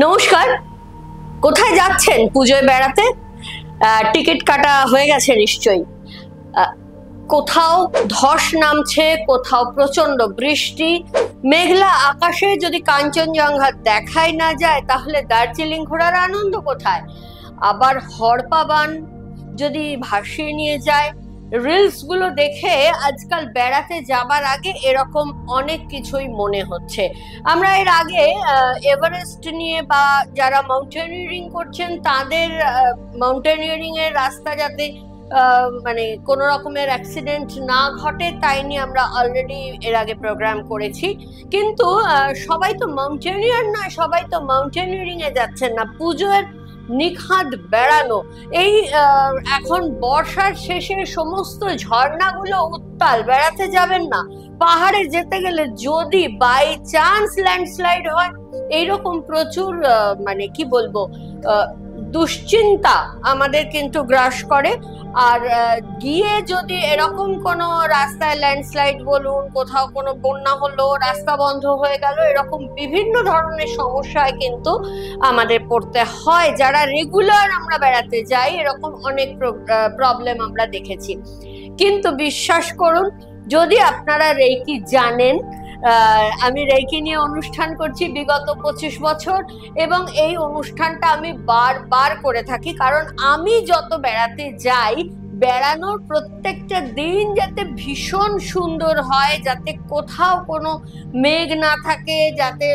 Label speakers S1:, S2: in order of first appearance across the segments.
S1: নমস্কার। কোথায় যাচ্ছেন পুজোয় বেড়াতে? টিকিট কাটা হয়ে গেছে নিশ্চয়ই। কোথাও ধস নামছে, কোথাও প্রচন্ড বৃষ্টি, মেঘলা আকাশে যদি কাঞ্চনজঙ্ঘা দেখাই না যায় তাহলে দার্জিলিং ঘোরার আনন্দ কোথায়? আবার হড়পা যদি ভাসিয়ে নিয়ে যায়। রিলস গুলো দেখে আজকাল বেড়াতে যাবার আগে এরকম অনেক কিছুই মনে হচ্ছে। আমরা এর আগে এভারেস্ট নিয়ে বা যারা মাউন্টেনিয়ারিং করছেন তাদের মাউন্টেনিয়ারিং এর রাস্তা যাতে মানে কোনো রকমের অ্যাক্সিডেন্ট না ঘটে তাই নিয়ে আমরা অলরেডি এর আগে প্রোগ্রাম করেছি। কিন্তু সবাই তো মাউন্টেনিয়ার নয়, সবাই তো মাউন্টেনিয়ারিং এ যাচ্ছেন না। পুজোর নিখাদ বেড়ানো, এই এখন বর্ষার শেষে সমস্ত ঝর্ণাগুলো উত্তাল, বেড়াতে যাবেন না। পাহাড়ে যেতে গেলে যদি বাই চান্স ল্যান্ডস্লাইড হয়, এইরকম প্রচুর মানে কি বলবো দুশ্চিন্তা আমাদের কিন্তু গ্রাস করে। আর গিয়ে যদি এরকম কোনো রাস্তায় ল্যান্ডস্লাইড বলুন, কোথাও কোনো বন্যা হলো, রাস্তা বন্ধ হয়ে গেল, এরকম বিভিন্ন ধরনের সমস্যায় কিন্তু আমাদের পড়তে হয়। যারা রেগুলার আমরা বেড়াতে যাই এরকম অনেক প্রবলেম আমরা দেখেছি। কিন্তু বিশ্বাস করুন, যদি আপনারা রেইকি জানেন, আমি রেইকি নিয়ে অনুষ্ঠান করছি বিগত 25 বছর এবং এই অনুষ্ঠানটা আমি বারবার করে থাকি, কারণ আমি যত বেড়াতে যাই বেড়ানোর প্রত্যেকটা দিন যাতে ভীষণ সুন্দর হয়, যাতে কোথাও কোনো মেঘ না থাকে, যাতে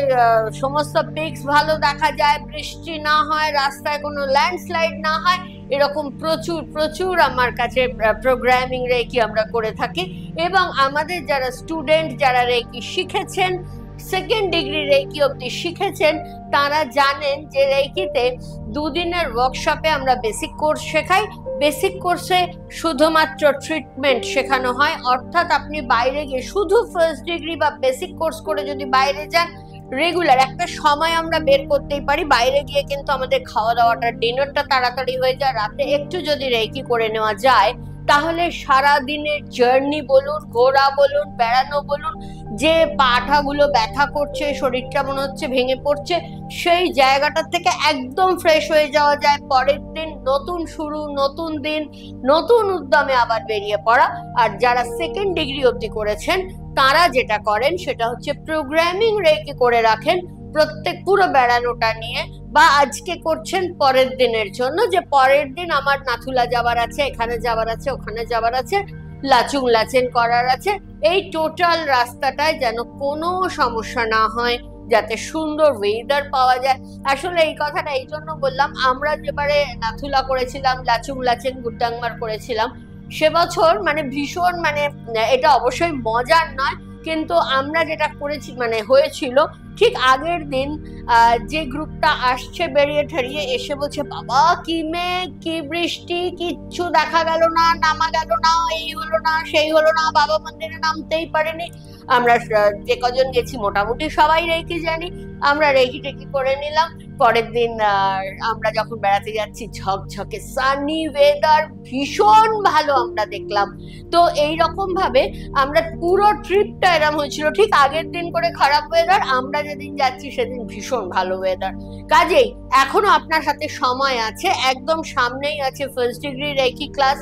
S1: সমস্ত পিকস ভালো দেখা যায়, বৃষ্টি না হয়, রাস্তায় কোনো ল্যান্ডস্লাইড না হয়, এরকম প্রচুর প্রচুর আমার কাছে প্রোগ্রামিং রেইকি আমরা করে থাকি। এবং আমাদের যারা স্টুডেন্ট, যারা রেইকি শিখেছেন, সেকেন্ড ডিগ্রি রেইকি অবধি শিখেছেন, তারা জানেন যে রেইকিতে 2 দিনের ওয়ার্কশপে আমরা বেসিক কোর্স শেখাই। বেসিক কোর্সে শুধুমাত্র ট্রিটমেন্ট শেখানো হয়, অর্থাৎ আপনি বাইরে গিয়ে শুধু ফার্স্ট ডিগ্রি বা বেসিক কোর্স করে যদি বাইরে যান, রেগুলার একটা সময় আমরা বের করতেই পারি। বাইরে গিয়ে কিন্তু আমাদের খাওয়া দাওয়াটা, ডিনারটা তাড়াতাড়ি হয়ে যায়। রাতে একটু যদি রেইকি করে নেওয়া যায় তাহলে সারা দিনের জার্নি বলুন, ঘোরা বলুন, বেড়ানো বলুন, যে পাঠাগুলো ব্যথা করছে, শরীরটা মনে হচ্ছে ভেঙে পড়ছে, সেই জায়গাটা থেকে একদম ফ্রেশ হয়ে যাওয়া যায়। পরের দিন নতুন শুরু, নতুন দিন, নতুন উদ্যমে আবার বেরিয়ে পড়া। আর যারা সেকেন্ড ডিগ্রি অবধি করেছেন তারা যেটা করেন সেটা হচ্ছে প্রোগ্রামিং রেইকি করে রাখেন প্রত্যেক পুরো বেড়ানোটা নিয়ে, বা আজকে করছেন পরের দিনের জন্য, যে পরের দিন আমার নাথুলা যাবার আছে, এখানে যাবার আছে, ওখানে যাবার আছে, লাচুং লাচেন করার আছে। এই টোটাল রাস্তাটায় যেন কোনো সমস্যা না হয়, যাতে সুন্দর ওয়েদার পাওয়া যায়। আসলে এই কথাটা এই জন্য বললাম, আমরা যেবারে নাথুলা করেছিলাম, লাচুং লাচেন গুড্ডাংমার করেছিলাম, সে বছর মানে ভীষণ, মানে এটা অবশ্যই মজার নয়, কিন্তু আমরা যেটা করেছি মানে হয়েছিল, ঠিক আগের দিন যে গ্রুপটা আসছে বেরিয়ে ঠেরিয়ে এসে বলছে, বাবা কি মেঘ, কি বৃষ্টি, কিচ্ছু দেখা গেল না, নামা গেল না, এই হলো না, সেই হলো না, বাবা মন্দিরে নামতেই পারেনি। আমরা যে কজন গেছি মোটামুটি সবাই রেইকি জানি, আমরা রেইকি টেকি করে নিলাম। পরের দিন আমরা যখন বেড়াতে যাচ্ছি, ঝকঝকে সানি ওয়েদার, ভীষণ ভালো আমরা দেখলাম। তো এইরকম ভাবে আমরা পুরো ট্রিপটা এরকম হয়েছিল, ঠিক আগের দিন করে খারাপ ওয়েদার, আমরা যেদিন যাচ্ছি সেদিন ভীষণ ভালো ওয়েদার। কাজেই এখনো আপনার হাতে সময় আছে, একদম সামনেই আছে ফার্স্ট ডিগ্রি রেইকি ক্লাস।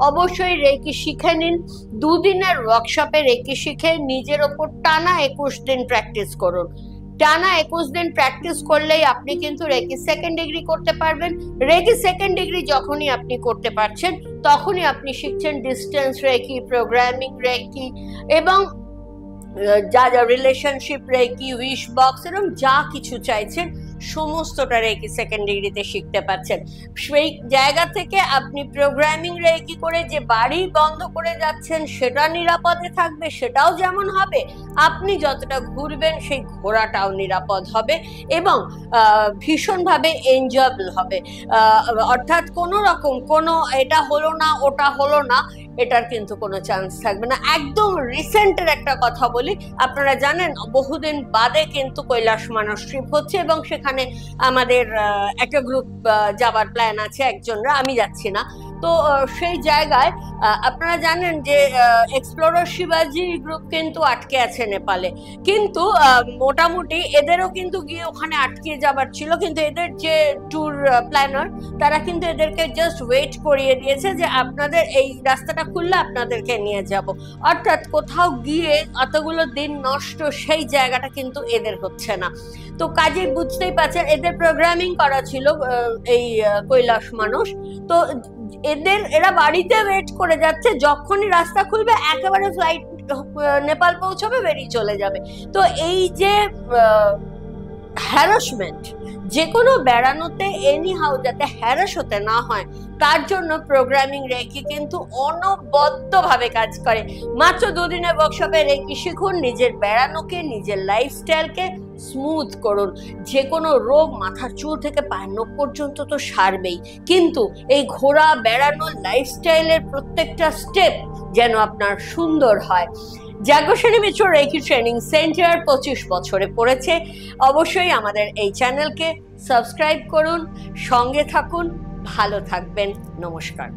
S1: অবশ্যই রেইকি শিখে নিন। 2 দিনের ওয়ার্কশপে রেইকি শিখে নিজের ওপর টানা 21 দিন প্র্যাকটিস করুন। টানা 21 দিন প্র্যাকটিস করলেই আপনি কিন্তু রেইকি সেকেন্ড ডিগ্রি করতে পারবেন। রেইকি সেকেন্ড ডিগ্রি যখনই আপনি করতে পারছেন তখনই আপনি শিখছেন ডিস্টেন্স রেইকি, প্রোগ্রামিং রেইকি, এবং যা যা রিলেশনশিপ রেইকি, উইশ বক্স, এরকম যা কিছু চাইছেন সমস্তটা রেইকি সেকেন্ড ডিগ্রিতে শিখতে পাচ্ছেন। সেই জায়গা থেকে আপনি প্রোগ্রামিং রেইকি করে যে বাড়ি বন্ধ করে যাচ্ছেন সেটা নিরাপদে থাকবে, সেটাও যেমন হবে, আপনি যতটা ঘুরবেন সেই ঘোরাটাও নিরাপদ হবে এবং ভীষণভাবে এনজয়েবল হবে। অর্থাৎ কোনো রকম কোনো এটা হলো না, ওটা হলো না, এটার কিন্তু কোনো চান্স থাকবে না। একদম রিসেন্টের একটা কথা বলি, আপনারা জানেন বহুদিন বাদে কিন্তু কৈলাস মানস ট্রিপ হচ্ছে এবং সেখানে আমাদের একটা গ্রুপ যাবার প্ল্যান আছে, একজনরা, আমি যাচ্ছি না। তো সেই জায়গায় আপনারা জানেন যে এক্সপ্লোরার শিবাজি গ্রুপ কিন্তু আটকে আছে নেপালে, কিন্তু মোটামুটি এদেরও কিন্তু গিয়ে ওখানে আটকে যাবার ছিল, কিন্তু এদের যে ট্যুর প্ল্যানার তারা কিন্তু এদেরকে জাস্ট ওয়েট করিয়ে দিয়েছে যে আপনাদের এই রাস্তাটা খুললে আপনাদেরকে নিয়ে যাব। অর্থাৎ কোথাও গিয়ে অতগুলো দিন নষ্ট সেই জায়গাটা কিন্তু এদের হচ্ছে না। তো কাজে বুঝতেই পারছেন এদের প্রোগ্রামিং করা ছিল এই কৈলাস মানুষ, তো এরা বাড়িতে ওয়েট করে যাচ্ছে, যখনই রাস্তা খুলবে একেবারে ফ্লাইট নেপাল পৌঁছবে, বেরিয়ে চলে যাবে। তো এই যে হ্যারাসমেন্ট, যে কোনো বেড়ানোতে এনি হাউ যাতে হ্যারাস হতে না হয় তার জন্য প্রোগ্রামিং রেকি কিন্তু অনবদ্যভাবে কাজ করে। মাত্র 2 দিনের ওয়ার্কশপে রেকি শিখুন, নিজের বেড়ানোকে, নিজের লাইফস্টাইলকে স্মুথ করুন। যে কোনো রোগ মাথার চুল থেকে পায়ের নখ পর্যন্ত তো সারবেই, কিন্তু এই ঘোরা বেড়ানো লাইফস্টাইলের প্রত্যেকটা স্টেপ যেন আপনার সুন্দর হয়। যাজ্ঞসেনী মিত্র রেকি ট্রেনিং সেন্টার 25 বছরে পড়েছে। অবশ্যই আমাদের এই চ্যানেলকে সাবস্ক্রাইব করুন, সঙ্গে থাকুন, ভালো থাকবেন। নমস্কার।